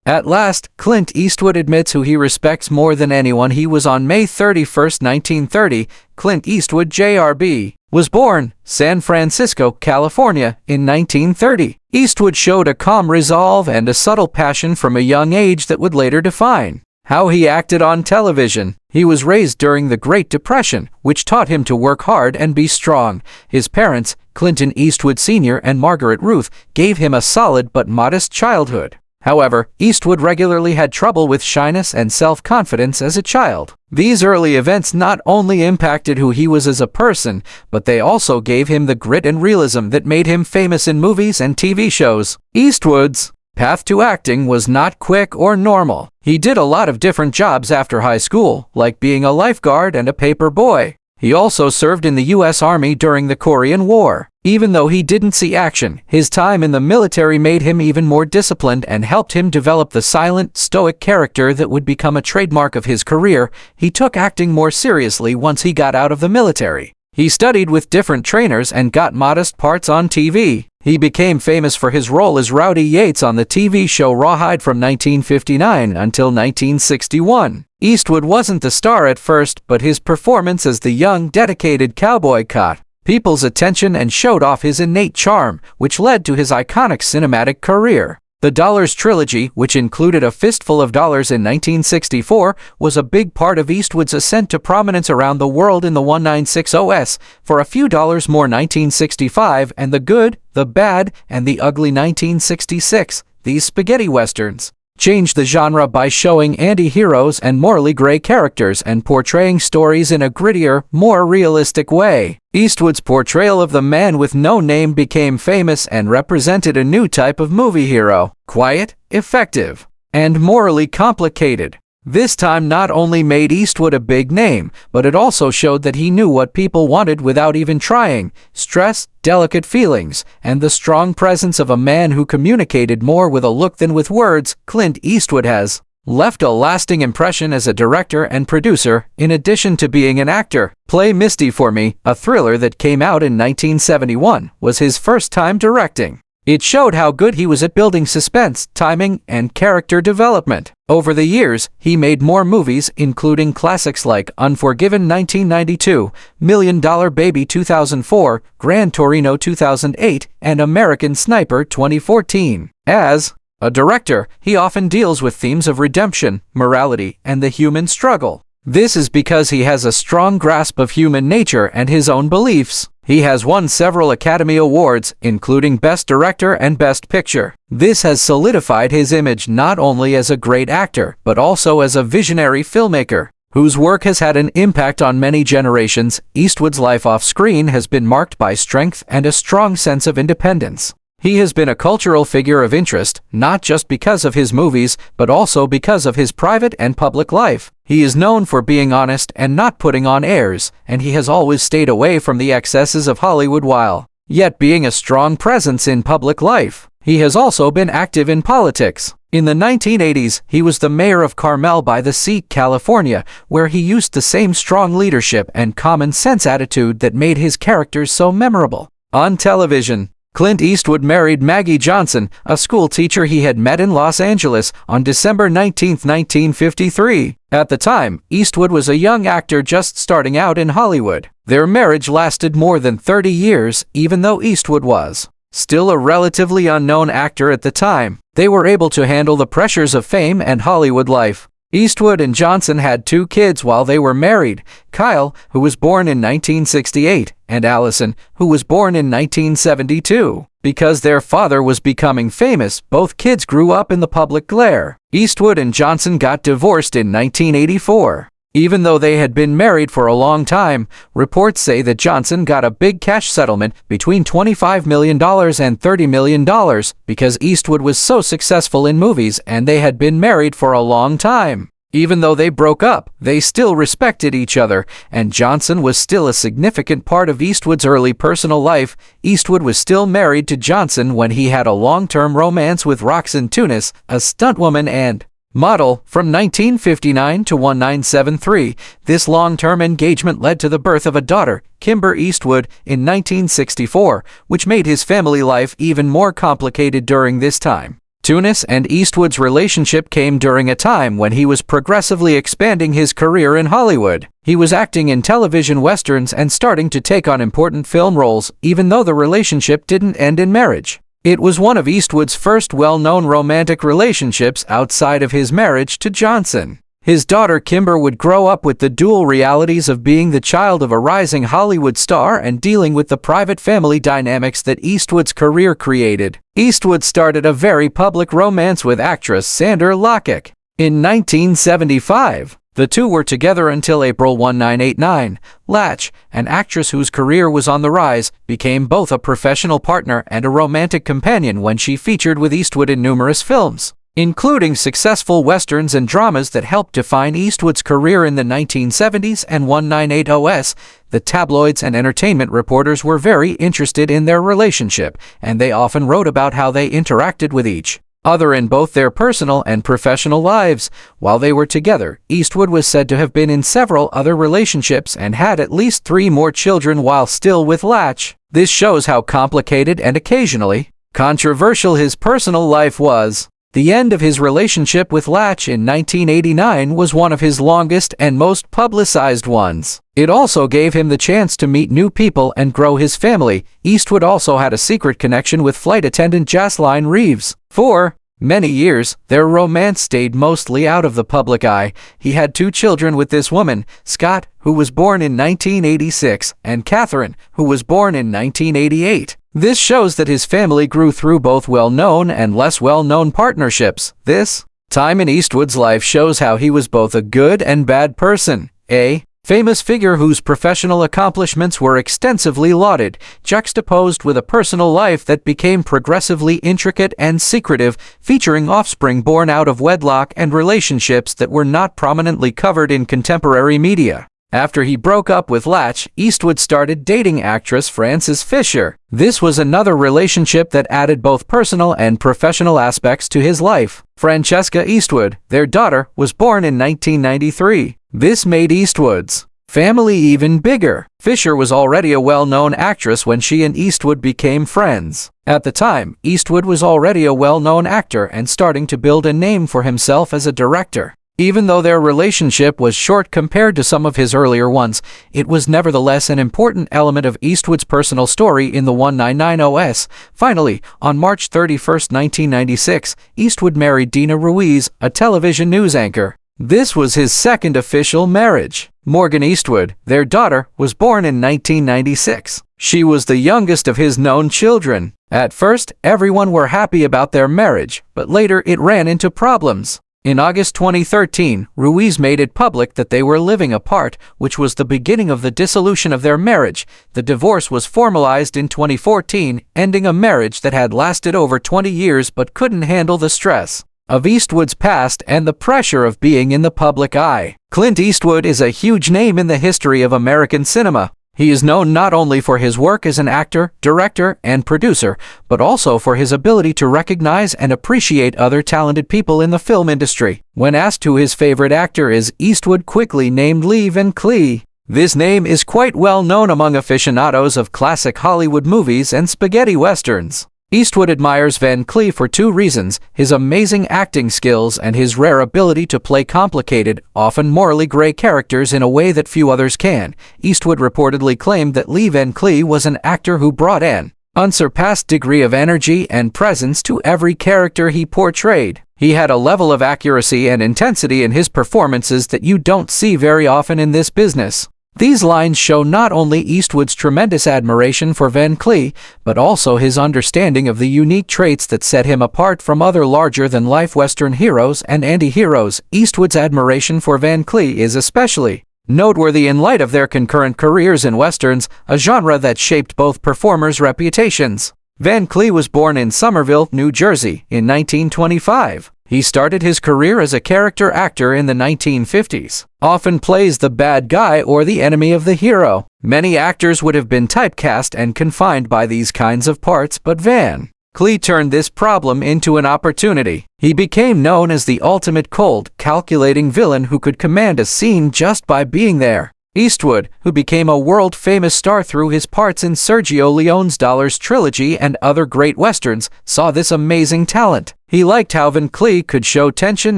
At last, Clint Eastwood admits who he respects more than anyone. He was on May 31, 1930. Clint Eastwood, JRB, was born San Francisco, California, in 1930. Eastwood showed a calm resolve and a subtle passion from a young age that would later define how he acted on television. He was raised during the Great Depression, which taught him to work hard and be strong. His parents, Clinton Eastwood Sr. and Margaret Ruth, gave him a solid but modest childhood. However, Eastwood regularly had trouble with shyness and self-confidence as a child. These early events not only impacted who he was as a person, but they also gave him the grit and realism that made him famous in movies and TV shows. Eastwood's path to acting was not quick or normal. He did a lot of different jobs after high school, like being a lifeguard and a paper boy. He also served in the U.S. Army during the Korean War. Even though he didn't see action, his time in the military made him even more disciplined and helped him develop the silent, stoic character that would become a trademark of his career. He took acting more seriously once he got out of the military. He studied with different trainers and got modest parts on TV. He became famous for his role as Rowdy Yates on the TV show Rawhide from 1959 until 1961. Eastwood wasn't the star at first, but his performance as the young, dedicated cowboy caught people's attention and showed off his innate charm, which led to his iconic cinematic career. The Dollars trilogy, which included A Fistful of Dollars in 1964, was a big part of Eastwood's ascent to prominence around the world in the 1960s, For a Few Dollars More 1965, and The Good, the Bad, and the Ugly 1966. These spaghetti westerns changed the genre by showing anti-heroes and morally gray characters and portraying stories in a grittier, more realistic way. Eastwood's portrayal of the man with no name became famous and represented a new type of movie hero: quiet, effective, and morally complicated. This time not only made Eastwood a big name, but it also showed that he knew what people wanted without even trying: stress, delicate feelings, and the strong presence of a man who communicated more with a look than with words. Clint Eastwood has left a lasting impression as a director and producer, in addition to being an actor. Play Misty for Me, a thriller that came out in 1971, was his first time directing. It showed how good he was at building suspense, timing, and character development. Over the years, he made more movies, including classics like Unforgiven 1992, $1 Million Baby 2004, Gran Torino 2008, and American Sniper 2014. As a director, he often deals with themes of redemption, morality, and the human struggle. This is because he has a strong grasp of human nature and his own beliefs. He has won several Academy Awards, including Best Director and Best Picture. This has solidified his image not only as a great actor, but also as a visionary filmmaker, whose work has had an impact on many generations. Eastwood's life off-screen has been marked by strength and a strong sense of independence. He has been a cultural figure of interest, not just because of his movies, but also because of his private and public life. He is known for being honest and not putting on airs, and he has always stayed away from the excesses of Hollywood while yet being a strong presence in public life. He has also been active in politics. In the 1980s, he was the mayor of Carmel by the Sea, California, where he used the same strong leadership and common sense attitude that made his characters so memorable. On television, Clint Eastwood married Maggie Johnson, a school teacher he had met in Los Angeles, on December 19, 1953. At the time, Eastwood was a young actor just starting out in Hollywood. Their marriage lasted more than 30 years, even though Eastwood was still a relatively unknown actor at the time. They were able to handle the pressures of fame and Hollywood life. Eastwood and Johnson had 2 kids while they were married: Kyle, who was born in 1968, and Allison, who was born in 1972. Because their father was becoming famous, both kids grew up in the public glare. Eastwood and Johnson got divorced in 1984. Even though they had been married for a long time, reports say that Johnson got a big cash settlement between $25 million and $30 million because Eastwood was so successful in movies and they had been married for a long time. Even though they broke up, they still respected each other, and Johnson was still a significant part of Eastwood's early personal life. Eastwood was still married to Johnson when he had a long-term romance with Roxanne Tunis, a stuntwoman and model, from 1959 to 1973. This long-term engagement led to the birth of a daughter, Kimber Eastwood, in 1964, which made his family life even more complicated during this time. Tunis and Eastwood's relationship came during a time when he was progressively expanding his career in Hollywood. He was acting in television westerns and starting to take on important film roles, even though the relationship didn't end in marriage. It was one of Eastwood's first well-known romantic relationships outside of his marriage to Johnson. His daughter Kimber would grow up with the dual realities of being the child of a rising Hollywood star and dealing with the private family dynamics that Eastwood's career created. Eastwood started a very public romance with actress Sandra Lockett. In 1975, the two were together until April 1989. Latch, an actress whose career was on the rise, became both a professional partner and a romantic companion when she featured with Eastwood in numerous films, including successful westerns and dramas that helped define Eastwood's career in the 1970s and 1980s. The tabloids and entertainment reporters were very interested in their relationship, and they often wrote about how they interacted with each other in both their personal and professional lives. While they were together, Eastwood was said to have been in several other relationships and had at least 3 more children while still with Latch. This shows how complicated and occasionally controversial his personal life was. The end of his relationship with Latch in 1989 was one of his longest and most publicized ones. It also gave him the chance to meet new people and grow his family. Eastwood also had a secret connection with flight attendant Jocelyn Reeves. For many years, their romance stayed mostly out of the public eye. He had 2 children with this woman, Scott, who was born in 1986, and Catherine, who was born in 1988. This shows that his family grew through both well-known and less well-known partnerships. This time in Eastwood's life shows how he was both a good and bad person, a famous figure whose professional accomplishments were extensively lauded, juxtaposed with a personal life that became progressively intricate and secretive, featuring offspring born out of wedlock and relationships that were not prominently covered in contemporary media. After he broke up with Latch, Eastwood started dating actress Frances Fisher. This was another relationship that added both personal and professional aspects to his life. Francesca Eastwood, their daughter, was born in 1993. This made Eastwood's family even bigger. Fisher was already a well-known actress when she and Eastwood became friends. At the time, Eastwood was already a well-known actor and starting to build a name for himself as a director. Even though their relationship was short compared to some of his earlier ones, it was nevertheless an important element of Eastwood's personal story in the 1990s. Finally, on March 31, 1996, Eastwood married Dina Ruiz, a television news anchor. This was his second official marriage. Morgan Eastwood, their daughter, was born in 1996. She was the youngest of his known children. At first, everyone were happy about their marriage, but later it ran into problems. In August 2013, Ruiz made it public that they were living apart, which was the beginning of the dissolution of their marriage. The divorce was formalized in 2014, ending a marriage that had lasted over 20 years but couldn't handle the stress of Eastwood's past and the pressure of being in the public eye. Clint Eastwood is a huge name in the history of American cinema. He is known not only for his work as an actor, director, and producer, but also for his ability to recognize and appreciate other talented people in the film industry. When asked who his favorite actor is, Eastwood quickly named Lee Van Cleef. This name is quite well known among aficionados of classic Hollywood movies and spaghetti westerns. Eastwood admires Van Cleef for 2 reasons: his amazing acting skills and his rare ability to play complicated, often morally gray characters in a way that few others can. Eastwood reportedly claimed that Lee Van Cleef was an actor who brought an unsurpassed degree of energy and presence to every character he portrayed. He had a level of accuracy and intensity in his performances that you don't see very often in this business. These lines show not only Eastwood's tremendous admiration for Van Cleef, but also his understanding of the unique traits that set him apart from other larger-than-life Western heroes and anti-heroes. Eastwood's admiration for Van Cleef is especially noteworthy in light of their concurrent careers in Westerns, a genre that shaped both performers' reputations. Van Cleef was born in Somerville, New Jersey, in 1925. He started his career as a character actor in the 1950s. Often plays the bad guy or the enemy of the hero. Many actors would have been typecast and confined by these kinds of parts, but Van Cleef turned this problem into an opportunity. He became known as the ultimate cold, calculating villain who could command a scene just by being there. Eastwood, who became a world-famous star through his parts in Sergio Leone's Dollars trilogy and other great westerns, saw this amazing talent. He liked how Van Cleef could show tension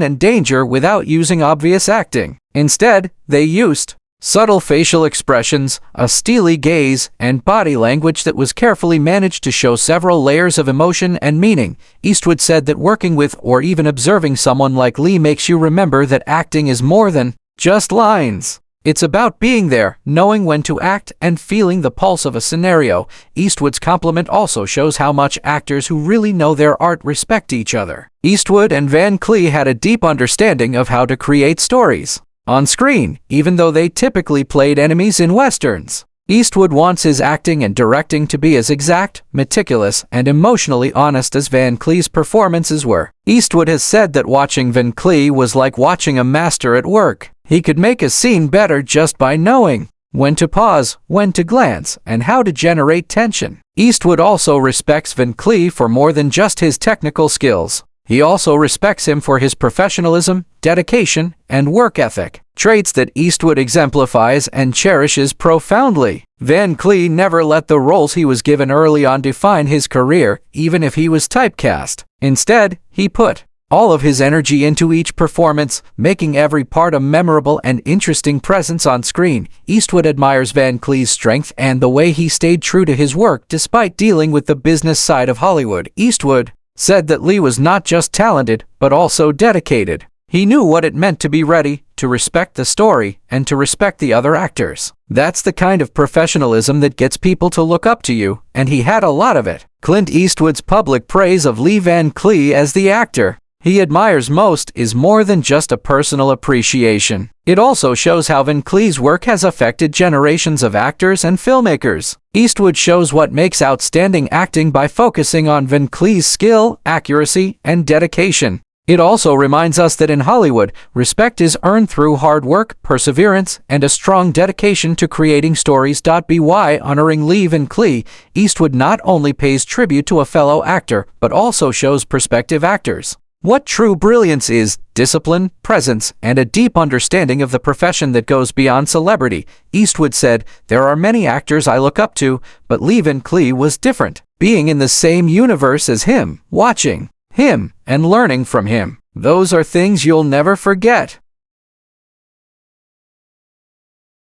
and danger without using obvious acting. Instead, they used subtle facial expressions, a steely gaze, and body language that was carefully managed to show several layers of emotion and meaning. Eastwood said that working with or even observing someone like Lee makes you remember that acting is more than just lines. It's about being there, knowing when to act, and feeling the pulse of a scenario. Eastwood's compliment also shows how much actors who really know their art respect each other. Eastwood and Van Cleef had a deep understanding of how to create stories on screen, even though they typically played enemies in westerns. Eastwood wants his acting and directing to be as exact, meticulous, and emotionally honest as Van Cleef's performances were. Eastwood has said that watching Van Cleef was like watching a master at work. He could make a scene better just by knowing when to pause, when to glance, and how to generate tension. Eastwood also respects Van Cleef for more than just his technical skills. He also respects him for his professionalism, dedication, and work ethic, traits that Eastwood exemplifies and cherishes profoundly. Van Cleef never let the roles he was given early on define his career, even if he was typecast. Instead, he put all of his energy into each performance, making every part a memorable and interesting presence on screen. Eastwood admires Van Cleef's strength and the way he stayed true to his work despite dealing with the business side of Hollywood. Eastwood said that Lee was not just talented, but also dedicated. He knew what it meant to be ready, to respect the story, and to respect the other actors. That's the kind of professionalism that gets people to look up to you, and he had a lot of it. Clint Eastwood's public praise of Lee Van Cleef as the actor he admires most is more than just a personal appreciation. It also shows how Van Cleef's work has affected generations of actors and filmmakers. Eastwood shows what makes outstanding acting by focusing on Van Cleef's skill, accuracy, and dedication. It also reminds us that in Hollywood, respect is earned through hard work, perseverance, and a strong dedication to creating stories. By honoring Lee Van Cleef, Eastwood not only pays tribute to a fellow actor, but also shows prospective actors what true brilliance is: discipline, presence, and a deep understanding of the profession that goes beyond celebrity. Eastwood said, "There are many actors I look up to, but Lee Van Cleef was different. Being in the same universe as him, watching him, and learning from him, those are things you'll never forget."